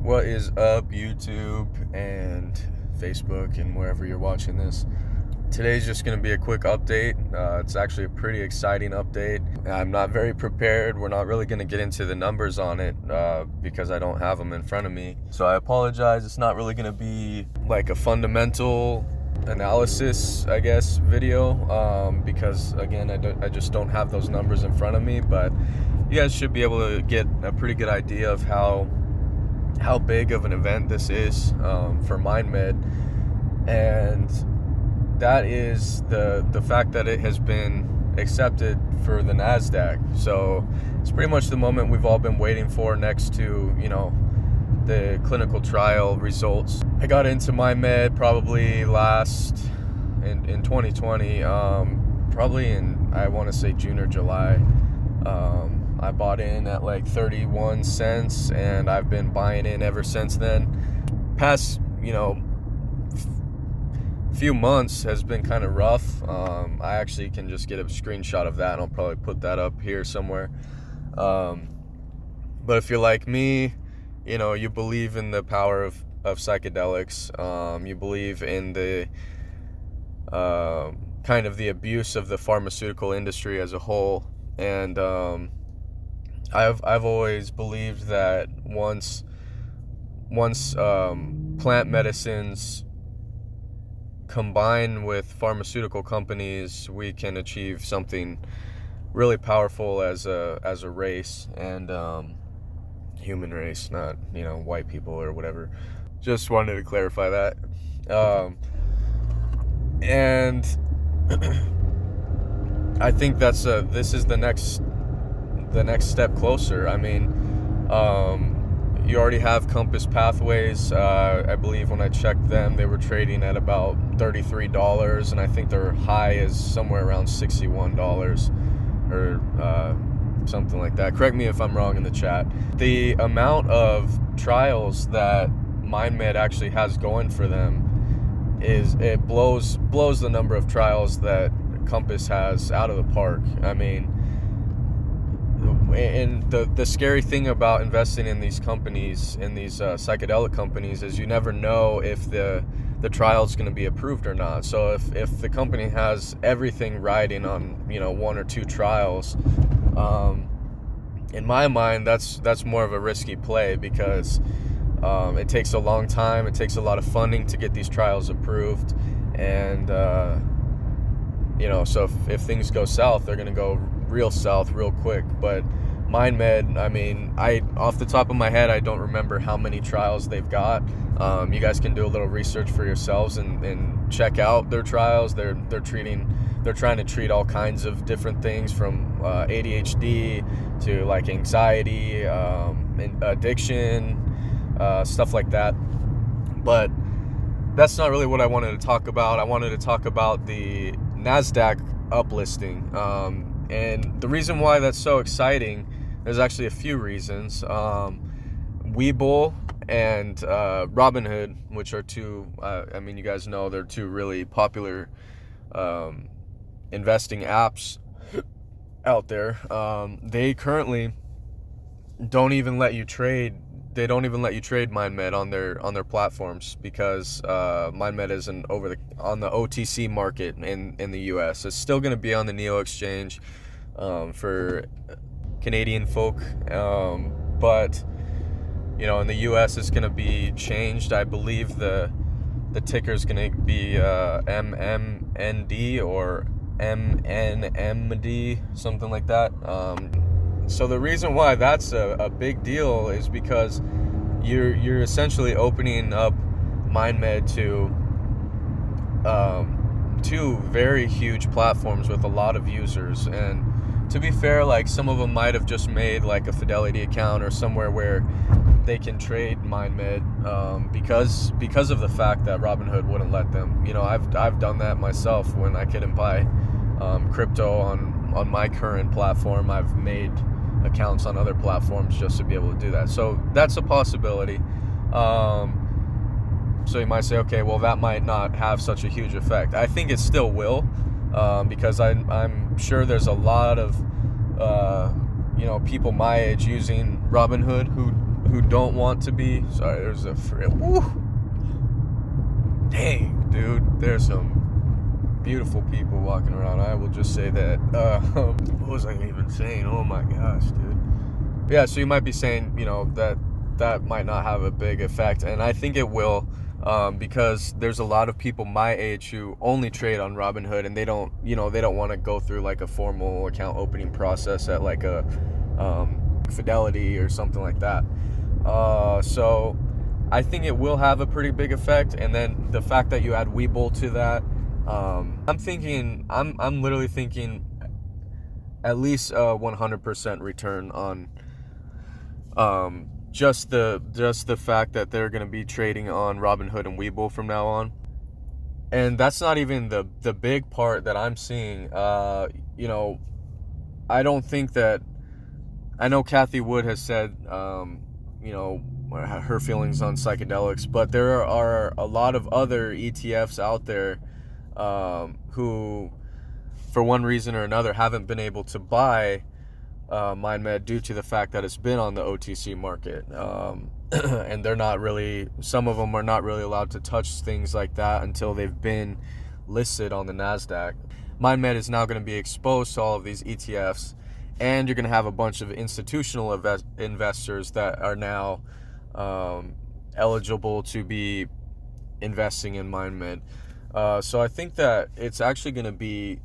What is up, YouTube and Facebook and wherever you're watching this? Today's just going to be a quick update. It's actually a pretty exciting update. I'm not very prepared. We're not really going to get into the numbers on it because I don't have them in front of me. So I apologize. It's not really going to be like a fundamental analysis, I guess, video because, again, I just don't have those numbers in front of me. But you guys should be able to get a pretty good idea of how big of an event this is for MindMed, and that is the fact that it has been accepted for the Nasdaq. So it's pretty much the moment we've all been waiting for, next to, the clinical trial results. I got into MindMed probably in 2020, probably in, I want to say, June or July. I bought in at like 31 cents, and I've been buying in ever since then. Past, few months has been kind of rough. I actually can just get a screenshot of that, and I'll probably put that up here somewhere. But if you're like me, you believe in the power of psychedelics. You believe in the kind of the abuse of the pharmaceutical industry as a whole, and I've always believed that once plant medicines combine with pharmaceutical companies, we can achieve something really powerful as a race, and human race, not white people or whatever. Just wanted to clarify that. And I think this is the next step closer. I mean, you already have Compass Pathways. I believe when I checked them, they were trading at about $33, and I think their high is somewhere around $61 or something like that. Correct me if I'm wrong in the chat. The amount of trials that MindMed actually has going for them blows the number of trials that Compass has out of the park. I mean, and the scary thing about investing in these companies, in these psychedelic companies, is you never know if the trial is going to be approved or not. So if the company has everything riding on one or two trials, in my mind that's more of a risky play, because it takes a long time, it takes a lot of funding to get these trials approved, and so if things go south, they're going to go real south real quick. But MindMed, I mean, off the top of my head, I don't remember how many trials they've got. You guys can do a little research for yourselves and check out their trials. They're trying to treat all kinds of different things, from ADHD to like anxiety, addiction, stuff like that. But that's not really what I wanted to talk about. I wanted to talk about the Nasdaq uplisting. And the reason why that's so exciting, there's actually a few reasons. Webull and Robinhood, which are two, you guys know they're two really popular investing apps out there. They currently don't even let you trade. They don't even let you trade MindMed on their platforms, because MindMed isn't on the OTC market in the US. It's still going to be on the NEO exchange for Canadian folk, but in the US it's going to be changed. I believe the ticker is going to be MNMD or MNMD, something like that. So the reason why that's a big deal is because you're essentially opening up MindMed to two very huge platforms with a lot of users. And to be fair, like, some of them might have just made like a Fidelity account or somewhere where they can trade MindMed because of the fact that Robinhood wouldn't let them. I've done that myself when I couldn't buy crypto on my current platform. I've made accounts on other platforms just to be able to do that. So that's a possibility. So you might say, okay, well, that might not have such a huge effect. I think it still will, because I'm sure there's a lot of people my age using Robinhood who who don't want to be. Sorry, there's a woo. Dang, dude, there's some beautiful people walking around. I will just say that. What was I even saying? Oh my gosh, dude. Yeah, so you might be saying, that might not have a big effect, and I think it will, because there's a lot of people my age who only trade on Robinhood, and they don't want to go through like a formal account opening process at like a Fidelity or something like that. So I think it will have a pretty big effect, and then the fact that you add Webull to that, I'm literally thinking at least 100% return on just the fact that they're going to be trading on Robinhood and Webull from now on. And that's not even the big part that I'm seeing. I don't think that, I know Kathy Wood has said, her feelings on psychedelics, but there are a lot of other ETFs out there who, for one reason or another, haven't been able to buy MindMed due to the fact that it's been on the OTC market. And they're not really, some of them are not really allowed to touch things like that until they've been listed on the Nasdaq. MindMed is now going to be exposed to all of these ETFs, and you're going to have a bunch of institutional investors that are now eligible to be investing in MindMed. So I think that it's actually going to be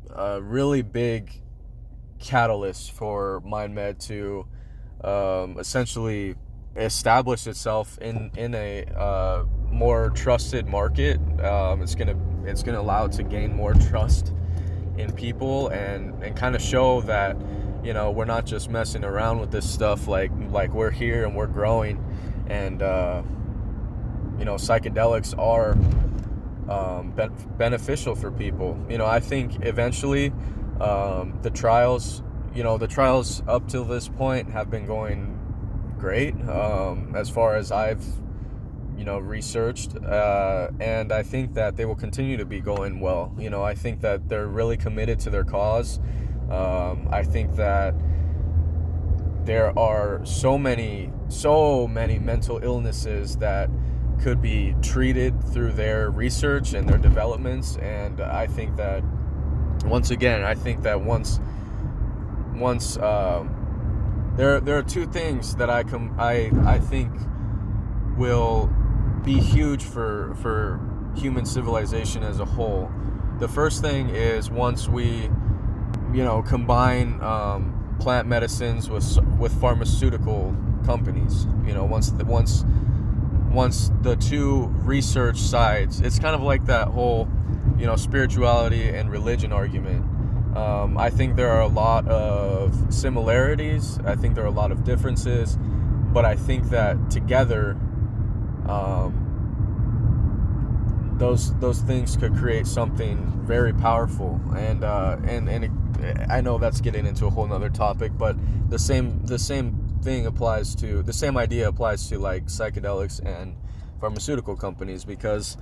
a really big catalyst for MindMed to essentially establish itself in a more trusted market. It's gonna allow it to gain more trust in people and kind of show that we're not just messing around with this stuff, like we're here and we're growing, and psychedelics are beneficial for people. I think eventually the trials up till this point have been going great, as far as I've researched, and I think that they will continue to be going well. I think that they're really committed to their cause. I think that there are so many mental illnesses that could be treated through their research and their developments, and I think that once there are two things that I think will be huge for human civilization as a whole. The first thing is once we combine plant medicines with pharmaceutical companies. Once the two research sides, it's kind of like that whole spirituality and religion argument. I think there are a lot of similarities. I think there are a lot of differences, but I think that together, those things could create something very powerful. And I know that's getting into a whole nother topic, but the same thing applies to, the same idea applies to like psychedelics and pharmaceutical companies, because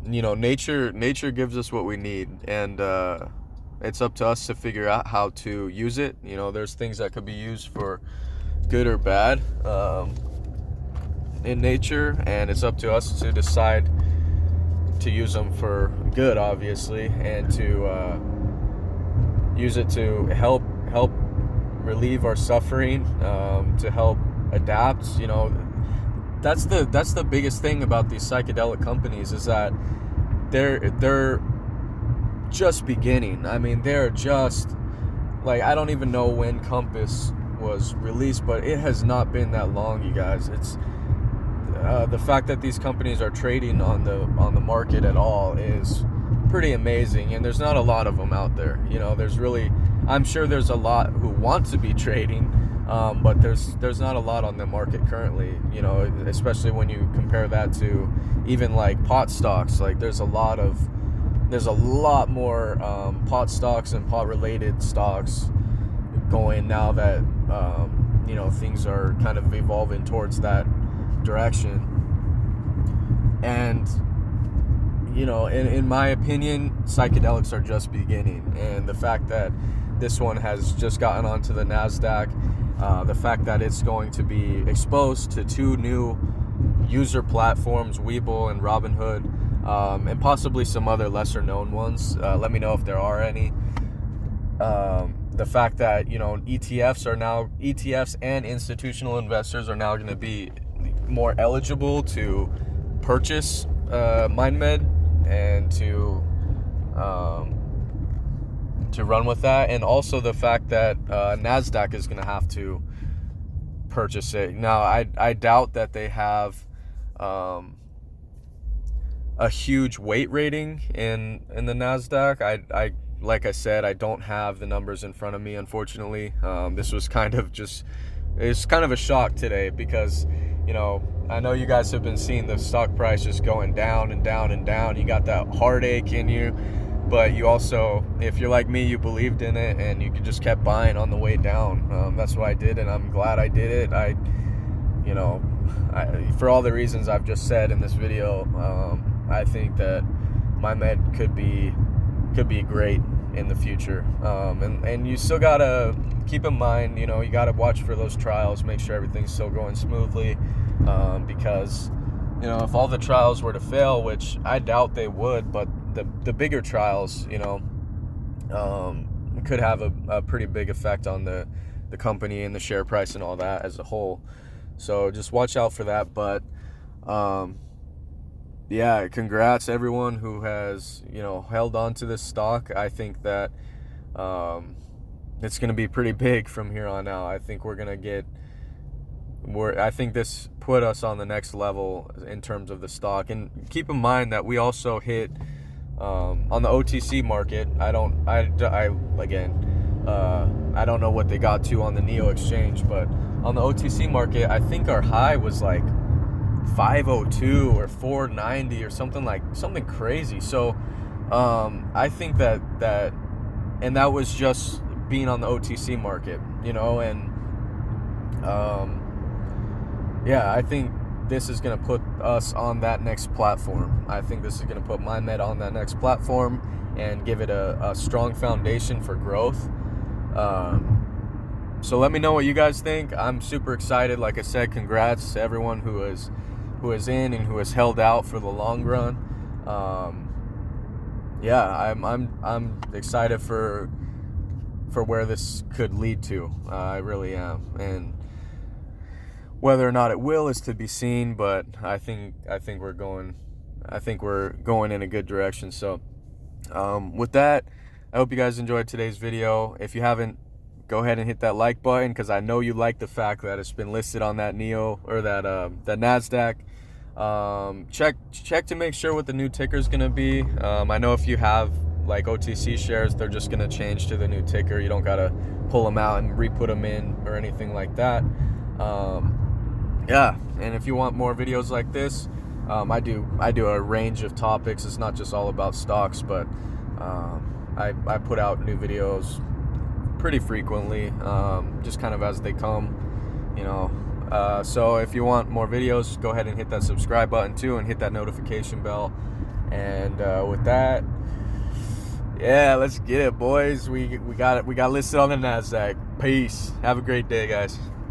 nature gives us what we need, and it's up to us to figure out how to use it. There's things that could be used for good or bad in nature, and it's up to us to decide to use them for good, obviously, and to use it to help relieve our suffering, to help adapt. That's the biggest thing about these psychedelic companies, is that they're just beginning. I mean, they're just like, I don't even know when Compass was released, but it has not been that long, you guys. It's the fact that these companies are trading on the market at all is pretty amazing, and there's not a lot of them out there. I'm sure there's a lot who want to be trading, but there's not a lot on the market currently, especially when you compare that to even like pot stocks. Like there's a lot more pot stocks and pot related stocks going now that things are kind of evolving towards that direction. And in my opinion, psychedelics are just beginning, and the fact that this one has just gotten onto the Nasdaq, the fact that it's going to be exposed to 2 new user platforms, Webull and Robinhood, and possibly some other lesser known ones. Let me know if there are any. The fact that, you know, ETFs and institutional investors are now going to be more eligible to purchase MindMed and to run with that, and also the fact that Nasdaq is going to have to purchase it. Now, I doubt that they have a huge weight rating in the Nasdaq. I like I said, I don't have the numbers in front of me, unfortunately. This was kind of a shock today because, you know, I know you guys have been seeing the stock price just going down and down and down. You got that heartache in you, but you also, if you're like me, you believed in it and you just kept buying on the way down. That's what I did, and I'm glad I did it. For all the reasons I've just said in this video, I think that MindMed could be great in the future, and you still gotta keep in mind, you know, you gotta watch for those trials, make sure everything's still going smoothly, because, you know, if all the trials were to fail, which I doubt they would, but the bigger trials, you know, could have a pretty big effect on the company and the share price and all that as a whole. So just watch out for that. But yeah, congrats everyone who has, you know, held on to this stock. I think that it's going to be pretty big from here on out. I think I think this put us on the next level in terms of the stock. And keep in mind that we also hit on the OTC market. I don't know what they got to on the NEO exchange, but on the OTC market, I think our high was like 502 or 490 or something crazy. So I think that and that was just being on the OTC market, you know, and yeah, I think this is going to put us on that next platform. I think this is going to put MindMed on that next platform and give it a strong foundation for growth. So let me know what you guys think. I'm super excited. Like I said, congrats to everyone who is in and who has held out for the long run. Yeah, I'm excited for where this could lead to. I really am, and whether or not it will is to be seen. But I think we're going in a good direction. So with that, I hope you guys enjoyed today's video. If you haven't, go ahead and hit that like button, because I know you like the fact that it's been listed on that NEO or that Nasdaq. Check to make sure what the new ticker is going to be. I know if you have like OTC shares, they're just going to change to the new ticker. You don't got to pull them out and re-put them in or anything like that. Yeah, and if you want more videos like this, I do a range of topics. It's not just all about stocks, but I put out new videos pretty frequently, just kind of as they come, you know. So if you want more videos, go ahead and hit that subscribe button too, and hit that notification bell. And with that, yeah, let's get it, boys. We got listed on the Nasdaq. Peace. Have a great day, guys.